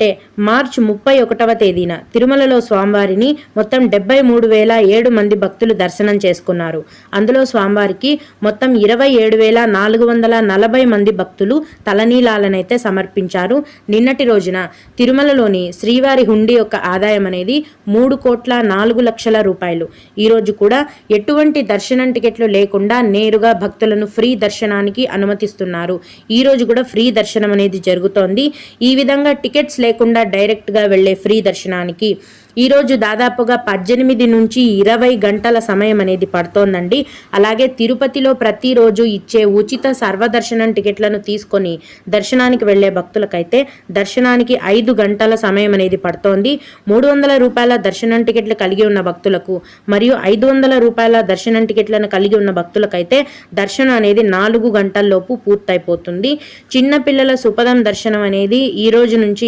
చూస్తే మార్చి 31వ తేదీన తిరుమలలో స్వామివారిని మొత్తం 73,007 మంది భక్తులు దర్శనం చేసుకున్నారు. అందులో స్వామివారికి మొత్తం 27,440 మంది భక్తులు తలనీలాలనైతే సమర్పించారు. నిన్నటి రోజున తిరుమలలోని శ్రీవారి హుండీ యొక్క ఆదాయం అనేది 3,04,00,000 రూపాయలు. ఈరోజు కూడా ఎటువంటి దర్శనం టికెట్లు లేకుండా నేరుగా భక్తులను ఫ్రీ దర్శనానికి అనుమతిస్తున్నారు. ఈ రోజు కూడా ఫ్రీ దర్శనం అనేది జరుగుతోంది. ఈ విధంగా టికెట్స్ లేకుండా డైరెక్ట్గా వెళ్లే ఫ్రీ దర్శనానికి ఈరోజు దాదాపుగా 18 నుంచి 20 గంటల సమయం అనేది పడుతోందండి. అలాగే తిరుపతిలో ప్రతిరోజు ఇచ్చే ఉచిత సర్వదర్శనం టికెట్లను తీసుకొని దర్శనానికి వెళ్లే భక్తులకైతే దర్శనానికి 5 గంటల సమయం అనేది పడుతోంది. 300 రూపాయల దర్శనం టికెట్లు కలిగి ఉన్న భక్తులకు మరియు 500 రూపాయల దర్శనం టికెట్లను కలిగి ఉన్న భక్తులకైతే దర్శనం అనేది 4 గంటల్లోపు పూర్తయిపోతుంది. చిన్నపిల్లల సుపదం దర్శనం అనేది ఈ రోజు నుంచి